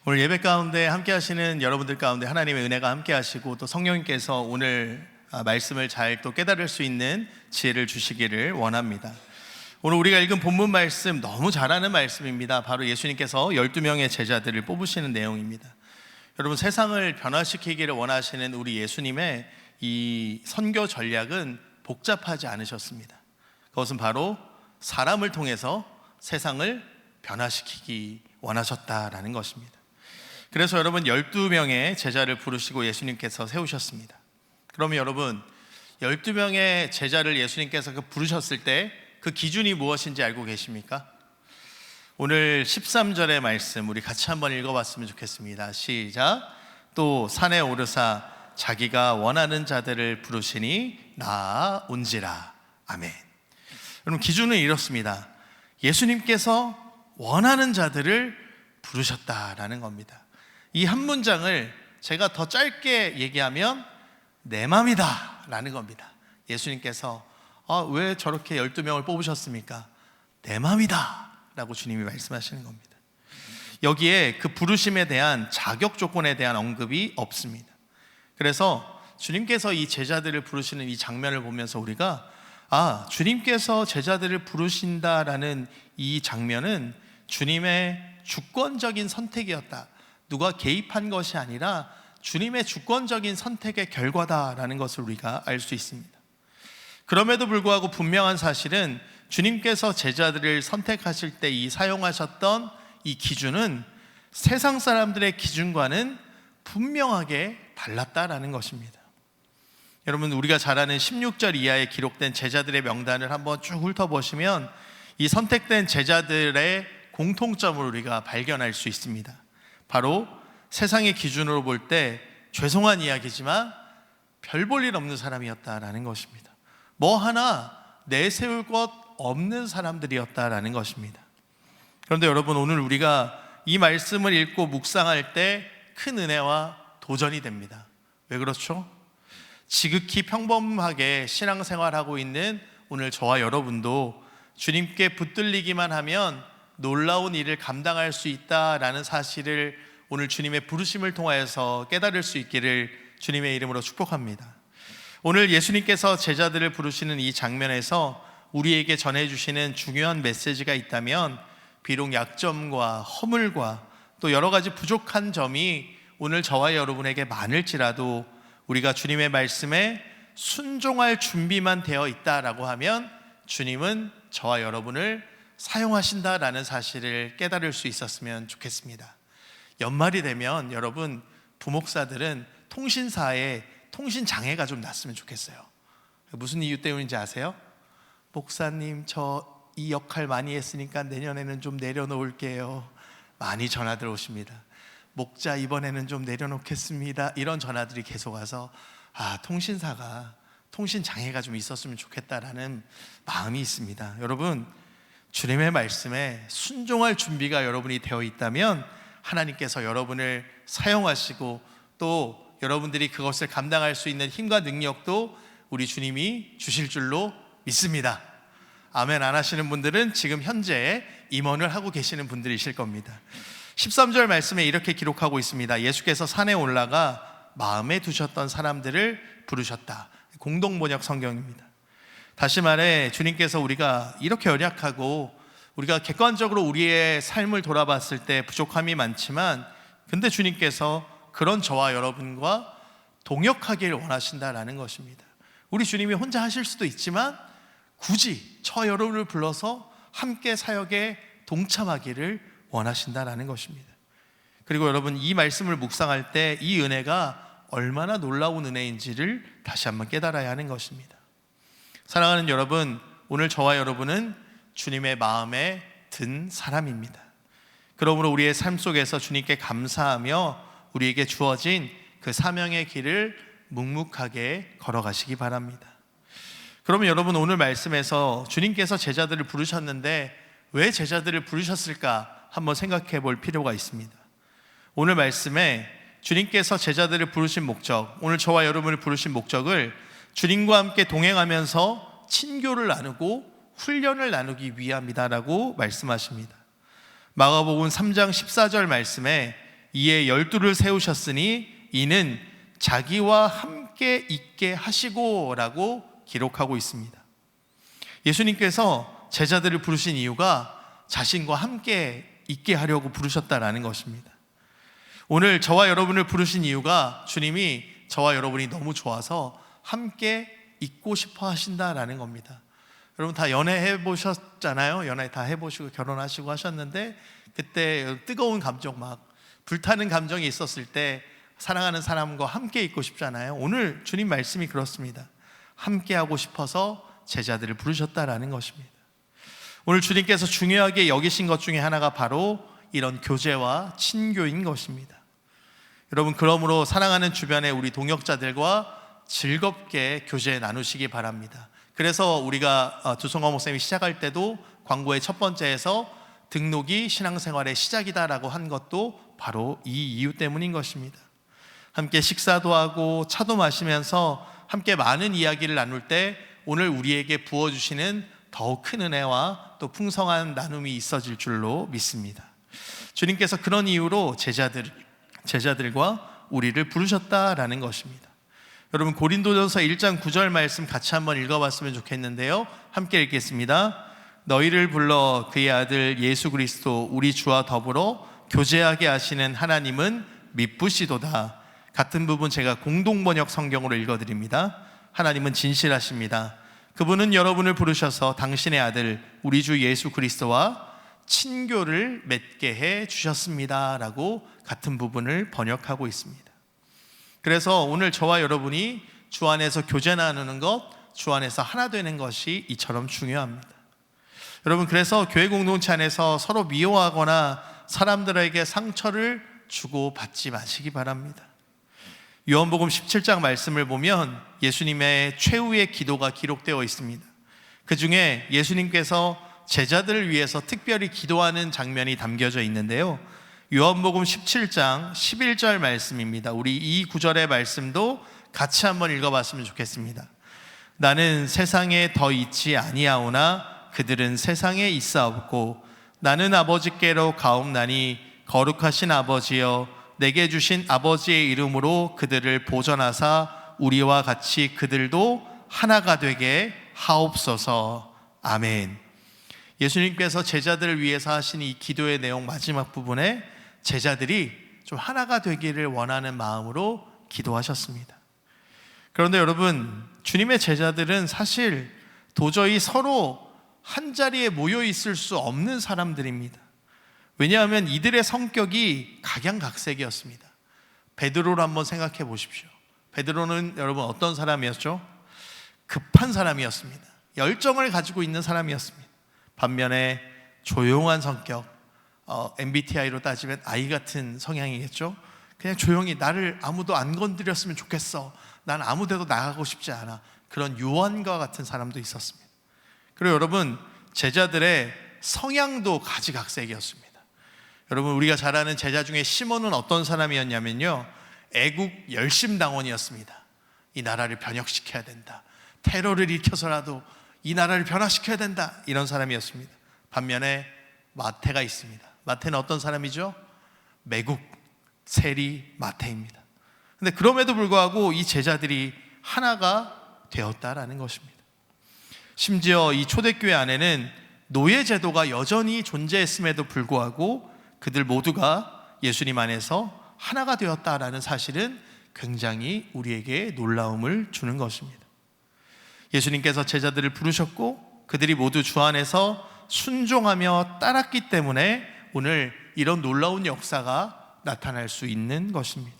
오늘 예배 가운데 함께 하시는 여러분들 가운데 하나님의 은혜가 함께 하시고 또 성령님께서 오늘 말씀을 잘 또 깨달을 수 있는 지혜를 주시기를 원합니다. 오늘 우리가 읽은 본문 말씀 너무 잘 아는 말씀입니다. 바로 예수님께서 12명의 제자들을 뽑으시는 내용입니다. 여러분, 세상을 변화시키기를 원하시는 우리 예수님의 이 선교 전략은 복잡하지 않으셨습니다. 그것은 바로 사람을 통해서 세상을 변화시키기 원하셨다라는 것입니다. 그래서 여러분 12명의 제자를 부르시고 예수님께서 세우셨습니다. 그러면 여러분 12명의 제자를 예수님께서 부르셨을 때 그 기준이 무엇인지 알고 계십니까? 오늘 13절의 말씀 우리 같이 한번 읽어봤으면 좋겠습니다. 시작. 또 산에 오르사 자기가 원하는 자들을 부르시니 나아온지라. 아멘. 여러분, 기준은 이렇습니다. 예수님께서 원하는 자들을 부르셨다라는 겁니다. 이 한 문장을 제가 더 짧게 얘기하면 내 맘이다 라는 겁니다. 예수님께서 왜 저렇게 12명을 뽑으셨습니까? 내 맘이다 라고 주님이 말씀하시는 겁니다. 여기에 그 부르심에 대한 자격 조건에 대한 언급이 없습니다. 그래서 주님께서 이 제자들을 부르시는 이 장면을 보면서 우리가 주님께서 제자들을 부르신다라는 이 장면은 주님의 주권적인 선택이었다, 누가 개입한 것이 아니라 주님의 주권적인 선택의 결과다라는 것을 우리가 알 수 있습니다. 그럼에도 불구하고 분명한 사실은 주님께서 제자들을 선택하실 때 이 사용하셨던 이 기준은 세상 사람들의 기준과는 분명하게 달랐다라는 것입니다. 여러분, 우리가 잘 아는 16절 이하에 기록된 제자들의 명단을 한번 쭉 훑어보시면 이 선택된 제자들의 공통점을 우리가 발견할 수 있습니다. 바로 세상의 기준으로 볼 때 죄송한 이야기지만 별 볼 일 없는 사람이었다라는 것입니다. 뭐 하나 내세울 것 없는 사람들이었다라는 것입니다. 그런데 여러분, 오늘 우리가 이 말씀을 읽고 묵상할 때 큰 은혜와 도전이 됩니다. 왜 그렇죠? 지극히 평범하게 신앙생활하고 있는 오늘 저와 여러분도 주님께 붙들리기만 하면 놀라운 일을 감당할 수 있다라는 사실을 오늘 주님의 부르심을 통하여서 깨달을 수 있기를 주님의 이름으로 축복합니다. 오늘 예수님께서 제자들을 부르시는 이 장면에서 우리에게 전해주시는 중요한 메시지가 있다면 비록 약점과 허물과 또 여러 가지 부족한 점이 오늘 저와 여러분에게 많을지라도 우리가 주님의 말씀에 순종할 준비만 되어 있다라고 하면 주님은 저와 여러분을 사용하신다라는 사실을 깨달을 수 있었으면 좋겠습니다. 연말이 되면 여러분, 부목사들은 통신사에 통신장애가 좀 났으면 좋겠어요. 무슨 이유 때문인지 아세요? 목사님, 저 이 역할 많이 했으니까 내년에는 좀 내려놓을게요. 많이 전화들 오십니다. 목자, 이번에는 좀 내려놓겠습니다. 이런 전화들이 계속 와서 통신사가 통신장애가 좀 있었으면 좋겠다라는 마음이 있습니다. 여러분, 주님의 말씀에 순종할 준비가 여러분이 되어 있다면 하나님께서 여러분을 사용하시고 또 여러분들이 그것을 감당할 수 있는 힘과 능력도 우리 주님이 주실 줄로 믿습니다. 아멘 안 하시는 분들은 지금 현재 임원을 하고 계시는 분들이실 겁니다. 13절 말씀에 이렇게 기록하고 있습니다. 예수께서 산에 올라가 마음에 두셨던 사람들을 부르셨다. 공동번역 성경입니다. 다시 말해 주님께서 우리가 이렇게 연약하고 우리가 객관적으로 우리의 삶을 돌아봤을 때 부족함이 많지만 근데 주님께서 그런 저와 여러분과 동역하기를 원하신다라는 것입니다. 우리 주님이 혼자 하실 수도 있지만 굳이 저 여러분을 불러서 함께 사역에 동참하기를 원하신다라는 것입니다. 그리고 여러분, 이 말씀을 묵상할 때 이 은혜가 얼마나 놀라운 은혜인지를 다시 한번 깨달아야 하는 것입니다. 사랑하는 여러분, 오늘 저와 여러분은 주님의 마음에 든 사람입니다. 그러므로 우리의 삶 속에서 주님께 감사하며 우리에게 주어진 그 사명의 길을 묵묵하게 걸어가시기 바랍니다. 그러면 여러분, 오늘 말씀에서 주님께서 제자들을 부르셨는데 왜 제자들을 부르셨을까 한번 생각해 볼 필요가 있습니다. 오늘 말씀에 주님께서 제자들을 부르신 목적, 오늘 저와 여러분을 부르신 목적을 주님과 함께 동행하면서 친교를 나누고 훈련을 나누기 위함이다라고 말씀하십니다. 마가복음 3장 14절 말씀에 이에 12를 세우셨으니 이는 자기와 함께 있게 하시고 라고 기록하고 있습니다. 예수님께서 제자들을 부르신 이유가 자신과 함께 있게 하려고 부르셨다라는 것입니다. 오늘 저와 여러분을 부르신 이유가 주님이 저와 여러분이 너무 좋아서 함께 있고 싶어 하신다라는 겁니다. 여러분 다 연애해 보셨잖아요. 연애 다 해보시고 결혼하시고 하셨는데 그때 뜨거운 감정, 막 불타는 감정이 있었을 때 사랑하는 사람과 함께 있고 싶잖아요. 오늘 주님 말씀이 그렇습니다. 함께 하고 싶어서 제자들을 부르셨다라는 것입니다. 오늘 주님께서 중요하게 여기신 것 중에 하나가 바로 이런 교제와 친교인 것입니다. 여러분, 그러므로 사랑하는 주변의 우리 동역자들과 즐겁게 교제 나누시기 바랍니다. 그래서 우리가 두성화 목사님이 시작할 때도 광고의 첫 번째에서 등록이 신앙생활의 시작이다라고 한 것도 바로 이 이유 때문인 것입니다. 함께 식사도 하고 차도 마시면서 함께 많은 이야기를 나눌 때 오늘 우리에게 부어주시는 더욱 큰 은혜와 또 풍성한 나눔이 있어질 줄로 믿습니다. 주님께서 그런 이유로 제자들과 우리를 부르셨다라는 것입니다. 여러분, 고린도전서 1장 9절 말씀 같이 한번 읽어봤으면 좋겠는데요. 함께 읽겠습니다. 너희를 불러 그의 아들 예수 그리스도 우리 주와 더불어 교제하게 하시는 하나님은 미쁘시도다. 같은 부분 제가 공동번역 성경으로 읽어드립니다. 하나님은 진실하십니다. 그분은 여러분을 부르셔서 당신의 아들 우리 주 예수 그리스도와 친교를 맺게 해 주셨습니다 라고 같은 부분을 번역하고 있습니다. 그래서 오늘 저와 여러분이 주 안에서 교제 나누는 것, 주 안에서 하나 되는 것이 이처럼 중요합니다. 여러분, 그래서 교회 공동체 안에서 서로 미워하거나 사람들에게 상처를 주고 받지 마시기 바랍니다. 요한복음 17장 말씀을 보면 예수님의 최후의 기도가 기록되어 있습니다. 그 중에 예수님께서 제자들을 위해서 특별히 기도하는 장면이 담겨져 있는데요. 요한복음 17장 11절 말씀입니다. 우리 이 구절의 말씀도 같이 한번 읽어봤으면 좋겠습니다. 나는 세상에 더 있지 아니하오나 그들은 세상에 있사옵고 나는 아버지께로 가옵나니 거룩하신 아버지여 내게 주신 아버지의 이름으로 그들을 보전하사 우리와 같이 그들도 하나가 되게 하옵소서. 아멘. 예수님께서 제자들을 위해서 하신 이 기도의 내용 마지막 부분에 제자들이 좀 하나가 되기를 원하는 마음으로 기도하셨습니다. 그런데 여러분, 주님의 제자들은 사실 도저히 서로 한 자리에 모여 있을 수 없는 사람들입니다. 왜냐하면 이들의 성격이 각양각색이었습니다. 베드로를 한번 생각해 보십시오. 베드로는 여러분 어떤 사람이었죠? 급한 사람이었습니다. 열정을 가지고 있는 사람이었습니다. 반면에 조용한 성격, MBTI로 따지면 I 같은 성향이겠죠. 그냥 조용히 나를 아무도 안 건드렸으면 좋겠어, 난 아무 데도 나가고 싶지 않아, 그런 요한과 같은 사람도 있었습니다. 그리고 여러분, 제자들의 성향도 가지각색이었습니다. 여러분, 우리가 잘 아는 제자 중에 시몬은 어떤 사람이었냐면요, 애국 열심당원이었습니다. 이 나라를 변혁시켜야 된다, 테러를 일으켜서라도 이 나라를 변화시켜야 된다, 이런 사람이었습니다. 반면에 마태가 있습니다. 마태는 어떤 사람이죠? 매국 세리 마태입니다. 근데 그럼에도 불구하고 이 제자들이 하나가 되었다라는 것입니다. 심지어 이 초대교회 안에는 노예 제도가 여전히 존재했음에도 불구하고 그들 모두가 예수님 안에서 하나가 되었다라는 사실은 굉장히 우리에게 놀라움을 주는 것입니다. 예수님께서 제자들을 부르셨고 그들이 모두 주 안에서 순종하며 따랐기 때문에 오늘 이런 놀라운 역사가 나타날 수 있는 것입니다.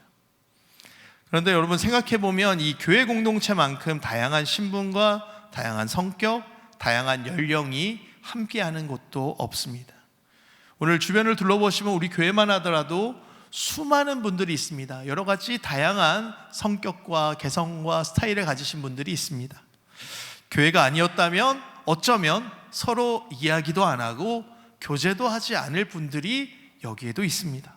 그런데 여러분, 생각해 보면 이 교회 공동체만큼 다양한 신분과 다양한 성격, 다양한 연령이 함께하는 곳도 없습니다. 오늘 주변을 둘러보시면 우리 교회만 하더라도 수많은 분들이 있습니다. 여러 가지 다양한 성격과 개성과 스타일을 가지신 분들이 있습니다. 교회가 아니었다면 어쩌면 서로 이야기도 안 하고 교제도 하지 않을 분들이 여기에도 있습니다.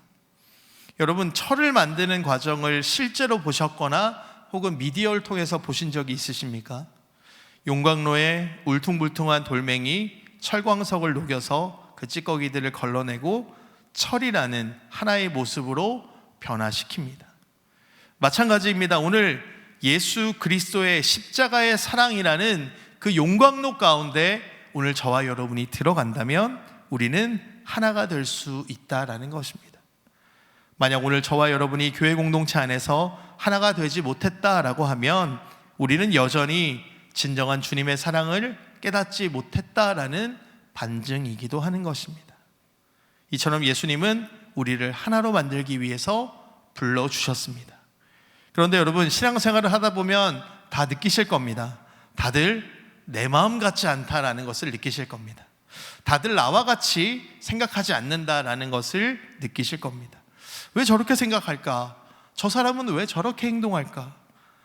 여러분, 철을 만드는 과정을 실제로 보셨거나 혹은 미디어를 통해서 보신 적이 있으십니까? 용광로에 울퉁불퉁한 돌멩이, 철광석을 녹여서 그 찌꺼기들을 걸러내고 철이라는 하나의 모습으로 변화시킵니다. 마찬가지입니다. 오늘 예수 그리스도의 십자가의 사랑이라는 그 용광로 가운데 오늘 저와 여러분이 들어간다면 우리는 하나가 될 수 있다라는 것입니다. 만약 오늘 저와 여러분이 교회 공동체 안에서 하나가 되지 못했다라고 하면 우리는 여전히 진정한 주님의 사랑을 깨닫지 못했다라는 반증이기도 하는 것입니다. 이처럼 예수님은 우리를 하나로 만들기 위해서 불러주셨습니다. 그런데 여러분, 신앙생활을 하다 보면 다 느끼실 겁니다. 다들 내 마음 같지 않다라는 것을 느끼실 겁니다. 다들 나와 같이 생각하지 않는다라는 것을 느끼실 겁니다. 왜 저렇게 생각할까? 저 사람은 왜 저렇게 행동할까?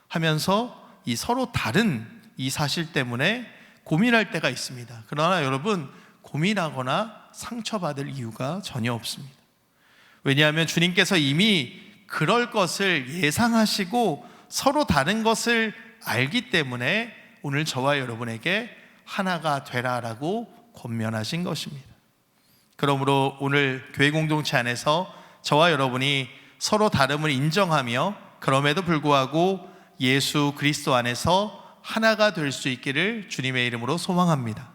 하면서 이 서로 다른 이 사실 때문에 고민할 때가 있습니다. 그러나 여러분, 고민하거나 상처받을 이유가 전혀 없습니다. 왜냐하면 주님께서 이미 그럴 것을 예상하시고 서로 다른 것을 알기 때문에 오늘 저와 여러분에게 하나가 되라라고 권면하신 것입니다. 그러므로 오늘 교회 공동체 안에서 저와 여러분이 서로 다름을 인정하며 그럼에도 불구하고 예수 그리스도 안에서 하나가 될 수 있기를 주님의 이름으로 소망합니다.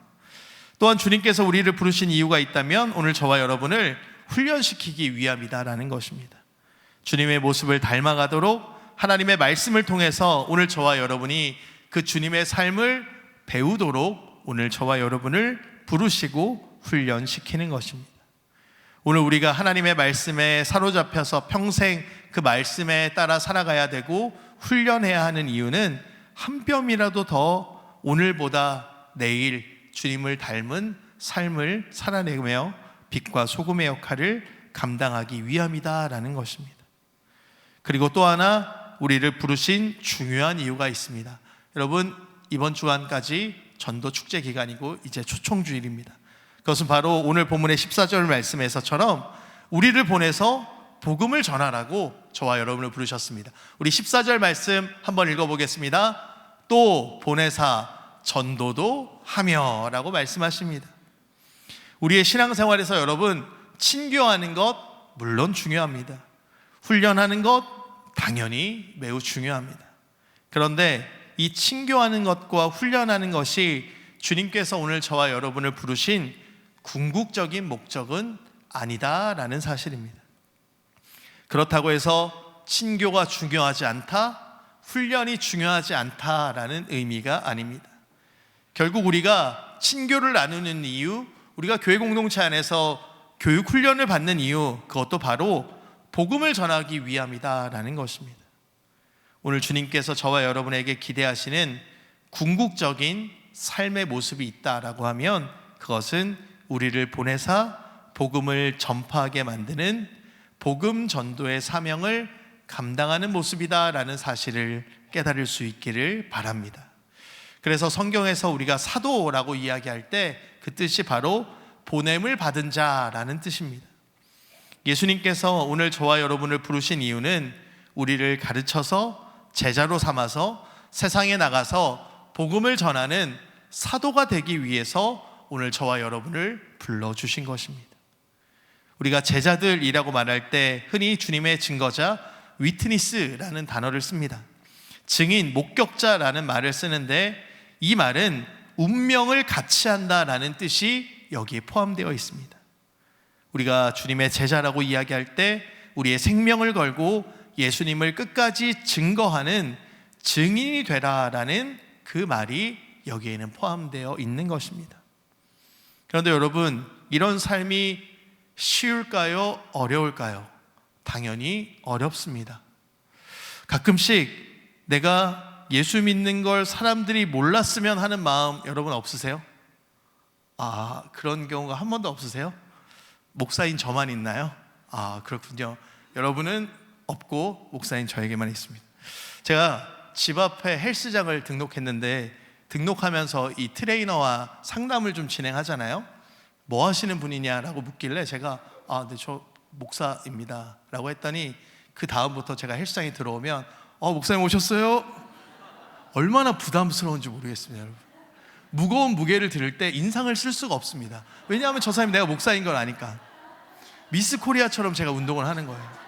또한 주님께서 우리를 부르신 이유가 있다면 오늘 저와 여러분을 훈련시키기 위함이다라는 것입니다. 주님의 모습을 닮아가도록 하나님의 말씀을 통해서 오늘 저와 여러분이 그 주님의 삶을 배우도록 오늘 저와 여러분을 부르시고 훈련시키는 것입니다. 오늘 우리가 하나님의 말씀에 사로잡혀서 평생 그 말씀에 따라 살아가야 되고 훈련해야 하는 이유는 한 뼘이라도 더 오늘보다 내일 주님을 닮은 삶을 살아내며 빛과 소금의 역할을 감당하기 위함이다라는 것입니다. 그리고 또 하나 우리를 부르신 중요한 이유가 있습니다. 여러분, 이번 주간까지 전도 축제 기간이고 이제 초청주일입니다. 그것은 바로 오늘 본문의 14절 말씀에서처럼 우리를 보내서 복음을 전하라고 저와 여러분을 부르셨습니다. 우리 14절 말씀 한번 읽어보겠습니다. 또 보내사 전도도 하며 라고 말씀하십니다. 우리의 신앙생활에서 여러분, 친교하는 것 물론 중요합니다. 훈련하는 것 당연히 매우 중요합니다. 그런데 이 친교하는 것과 훈련하는 것이 주님께서 오늘 저와 여러분을 부르신 궁극적인 목적은 아니다라는 사실입니다. 그렇다고 해서 친교가 중요하지 않다, 훈련이 중요하지 않다라는 의미가 아닙니다. 결국 우리가 친교를 나누는 이유, 우리가 교회 공동체 안에서 교육 훈련을 받는 이유, 그것도 바로 복음을 전하기 위함이다라는 것입니다. 오늘 주님께서 저와 여러분에게 기대하시는 궁극적인 삶의 모습이 있다라고 하면 그것은 우리를 보내사 복음을 전파하게 만드는 복음 전도의 사명을 감당하는 모습이다라는 사실을 깨달을 수 있기를 바랍니다. 그래서 성경에서 우리가 사도라고 이야기할 때 그 뜻이 바로 보냄을 받은 자라는 뜻입니다. 예수님께서 오늘 저와 여러분을 부르신 이유는 우리를 가르쳐서 제자로 삼아서 세상에 나가서 복음을 전하는 사도가 되기 위해서 오늘 저와 여러분을 불러주신 것입니다. 우리가 제자들이라고 말할 때 흔히 주님의 증거자, 위트니스라는 단어를 씁니다. 증인, 목격자라는 말을 쓰는데 이 말은 운명을 같이 한다라는 뜻이 여기에 포함되어 있습니다. 우리가 주님의 제자라고 이야기할 때 우리의 생명을 걸고 예수님을 끝까지 증거하는 증인이 되라라는 그 말이 여기에는 포함되어 있는 것입니다. 그런데 여러분, 이런 삶이 쉬울까요? 어려울까요? 당연히 어렵습니다. 가끔씩 내가 예수 믿는 걸 사람들이 몰랐으면 하는 마음 여러분 없으세요? 그런 경우가 한 번도 없으세요? 목사인 저만 있나요? 그렇군요. 여러분은 없고 목사인 저에게만 있습니다. 제가 집 앞에 헬스장을 등록했는데 등록하면서 이 트레이너와 상담을 좀 진행하잖아요. 뭐 하시는 분이냐라고 묻길래 제가 네, 저 목사입니다 라고 했더니 그 다음부터 제가 헬스장에 들어오면 목사님 오셨어요? 얼마나 부담스러운지 모르겠습니다. 여러분, 무거운 무게를 들을 때 인상을 쓸 수가 없습니다. 왜냐하면 저 사람이 내가 목사인 걸 아니까. 미스 코리아처럼 제가 운동을 하는 거예요.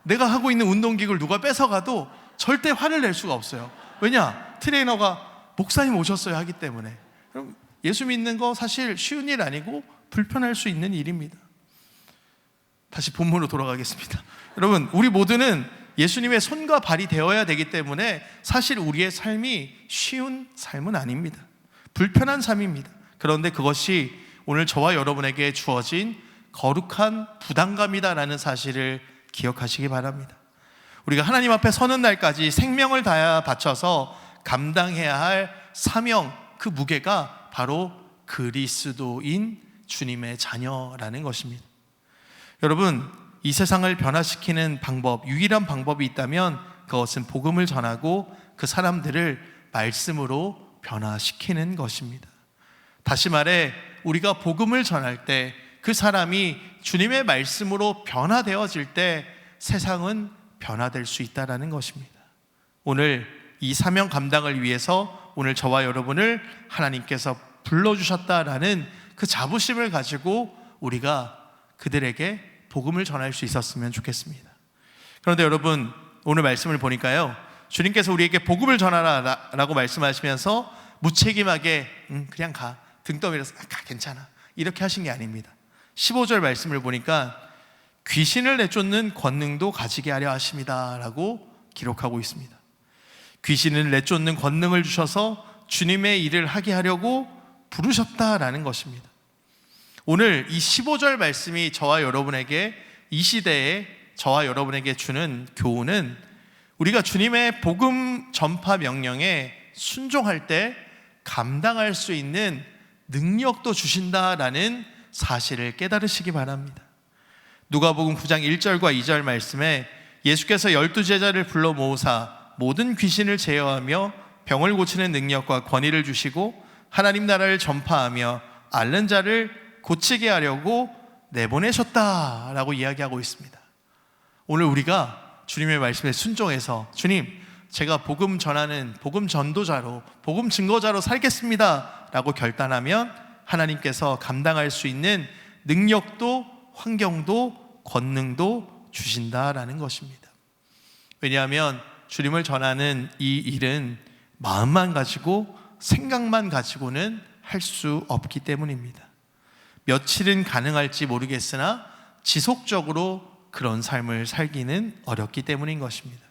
내가 하고 있는 운동기구를 누가 뺏어가도 절대 화를 낼 수가 없어요. 왜냐? 트레이너가 목사님 오셨어요 하기 때문에. 그럼 예수 믿는 거 사실 쉬운 일 아니고 불편할 수 있는 일입니다. 다시 본문으로 돌아가겠습니다. 여러분, 우리 모두는 예수님의 손과 발이 되어야 되기 때문에 사실 우리의 삶이 쉬운 삶은 아닙니다. 불편한 삶입니다. 그런데 그것이 오늘 저와 여러분에게 주어진 거룩한 부담감이다라는 사실을 기억하시기 바랍니다. 우리가 하나님 앞에 서는 날까지 생명을 다해 바쳐서 감당해야 할 사명, 그 무게가 바로 그리스도인 주님의 자녀라는 것입니다. 여러분, 이 세상을 변화시키는 방법, 유일한 방법이 있다면 그것은 복음을 전하고 그 사람들을 말씀으로 변화시키는 것입니다. 다시 말해, 우리가 복음을 전할 때 그 사람이 주님의 말씀으로 변화되어질 때 세상은 변화될 수 있다는 것입니다. 오늘 이 사명 감당을 위해서 오늘 저와 여러분을 하나님께서 불러주셨다라는 그 자부심을 가지고 우리가 그들에게 복음을 전할 수 있었으면 좋겠습니다. 그런데 여러분, 오늘 말씀을 보니까요, 주님께서 우리에게 복음을 전하라 라고 말씀하시면서 무책임하게 그냥 가, 등 떠밀어서 가, 괜찮아, 이렇게 하신 게 아닙니다. 15절 말씀을 보니까 귀신을 내쫓는 권능도 가지게 하려 하십니다 라고 기록하고 있습니다. 귀신을 내쫓는 권능을 주셔서 주님의 일을 하게 하려고 부르셨다라는 것입니다. 오늘 이 15절 말씀이 저와 여러분에게, 이 시대에 저와 여러분에게 주는 교훈은 우리가 주님의 복음 전파 명령에 순종할 때 감당할 수 있는 능력도 주신다라는 사실을 깨달으시기 바랍니다. 누가복음 9장 1절과 2절 말씀에 예수께서 12제자를 불러 모으사 모든 귀신을 제어하며 병을 고치는 능력과 권위를 주시고 하나님 나라를 전파하며 앓는 자를 고치게 하려고 내보내셨다라고 이야기하고 있습니다. 오늘 우리가 주님의 말씀에 순종해서 주님, 제가 복음 전하는 복음 전도자로, 복음 증거자로 살겠습니다 라고 결단하면 하나님께서 감당할 수 있는 능력도 환경도 권능도 주신다라는 것입니다. 왜냐하면 주님을 전하는 이 일은 마음만 가지고 생각만 가지고는 할 수 없기 때문입니다. 며칠은 가능할지 모르겠으나 지속적으로 그런 삶을 살기는 어렵기 때문인 것입니다.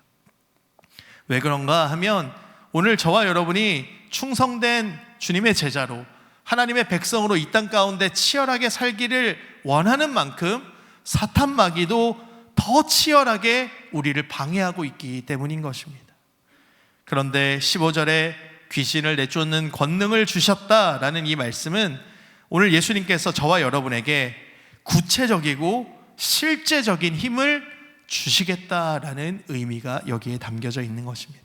왜 그런가 하면 오늘 저와 여러분이 충성된 주님의 제자로 하나님의 백성으로 이 땅 가운데 치열하게 살기를 원하는 만큼 사탄 마귀도 더 치열하게 우리를 방해하고 있기 때문인 것입니다. 그런데 15절에 귀신을 내쫓는 권능을 주셨다라는 이 말씀은 오늘 예수님께서 저와 여러분에게 구체적이고 실제적인 힘을 주시겠다라는 의미가 여기에 담겨져 있는 것입니다.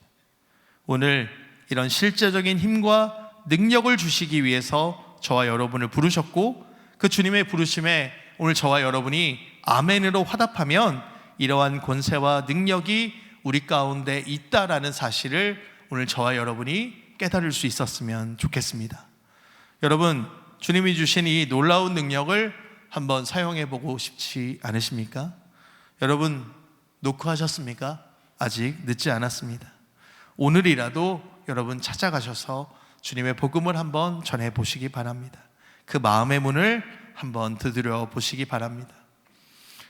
오늘 이런 실제적인 힘과 능력을 주시기 위해서 저와 여러분을 부르셨고, 그 주님의 부르심에 오늘 저와 여러분이 아멘으로 화답하면 이러한 권세와 능력이 우리 가운데 있다라는 사실을 오늘 저와 여러분이 깨달을 수 있었으면 좋겠습니다. 여러분, 주님이 주신 이 놀라운 능력을 한번 사용해 보고 싶지 않으십니까? 여러분, 노크하셨습니까? 아직 늦지 않았습니다. 오늘이라도 여러분 찾아가셔서 주님의 복음을 한번 전해 보시기 바랍니다. 그 마음의 문을 한번 두드려 보시기 바랍니다.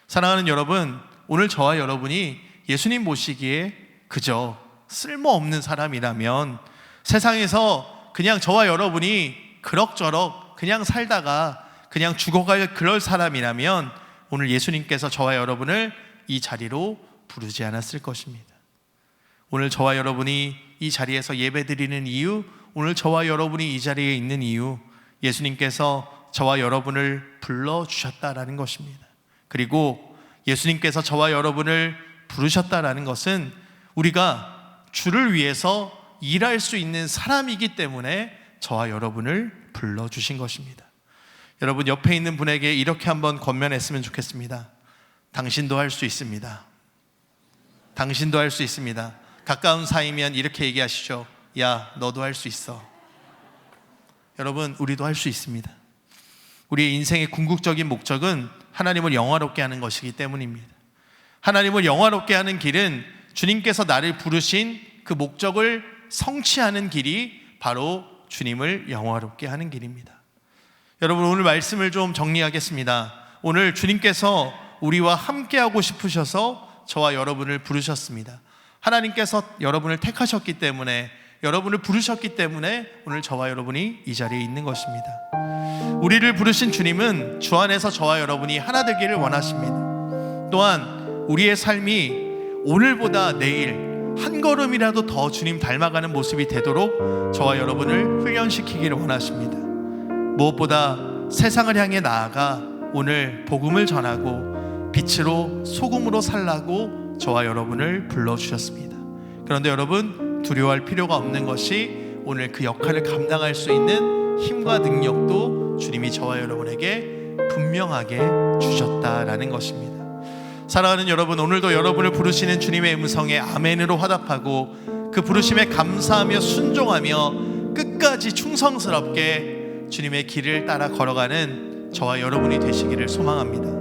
사랑하는 여러분, 오늘 저와 여러분이 예수님 보시기에 그저 쓸모없는 사람이라면, 세상에서 그냥 저와 여러분이 그럭저럭 그냥 살다가 그냥 죽어갈 그럴 사람이라면 오늘 예수님께서 저와 여러분을 이 자리로 부르지 않았을 것입니다. 오늘 저와 여러분이 이 자리에서 예배드리는 이유, 오늘 저와 여러분이 이 자리에 있는 이유, 예수님께서 저와 여러분을 불러주셨다라는 것입니다. 그리고 예수님께서 저와 여러분을 부르셨다라는 것은 우리가 주를 위해서 일할 수 있는 사람이기 때문에 저와 여러분을 불러주신 것입니다. 여러분, 옆에 있는 분에게 이렇게 한번 권면했으면 좋겠습니다. 당신도 할 수 있습니다. 당신도 할 수 있습니다. 가까운 사이면 이렇게 얘기하시죠. 야, 너도 할 수 있어. 여러분, 우리도 할 수 있습니다. 우리의 인생의 궁극적인 목적은 하나님을 영화롭게 하는 것이기 때문입니다. 하나님을 영화롭게 하는 길은 주님께서 나를 부르신 그 목적을 성취하는 길이 바로 주님을 영화롭게 하는 길입니다. 여러분, 오늘 말씀을 좀 정리하겠습니다. 오늘 주님께서 우리와 함께하고 싶으셔서 저와 여러분을 부르셨습니다. 하나님께서 여러분을 택하셨기 때문에, 여러분을 부르셨기 때문에 오늘 저와 여러분이 이 자리에 있는 것입니다. 우리를 부르신 주님은 주 안에서 저와 여러분이 하나 되기를 원하십니다. 또한 우리의 삶이 오늘보다 내일 한 걸음이라도 더 주님 닮아가는 모습이 되도록 저와 여러분을 훈련시키기를 원하십니다. 무엇보다 세상을 향해 나아가 오늘 복음을 전하고 빛으로 소금으로 살라고 저와 여러분을 불러주셨습니다. 그런데 여러분, 두려워할 필요가 없는 것이 오늘 그 역할을 감당할 수 있는 힘과 능력도 주님이 저와 여러분에게 분명하게 주셨다라는 것입니다. 사랑하는 여러분, 오늘도 여러분을 부르시는 주님의 음성에 아멘으로 화답하고 그 부르심에 감사하며 순종하며 끝까지 충성스럽게 주님의 길을 따라 걸어가는 저와 여러분이 되시기를 소망합니다.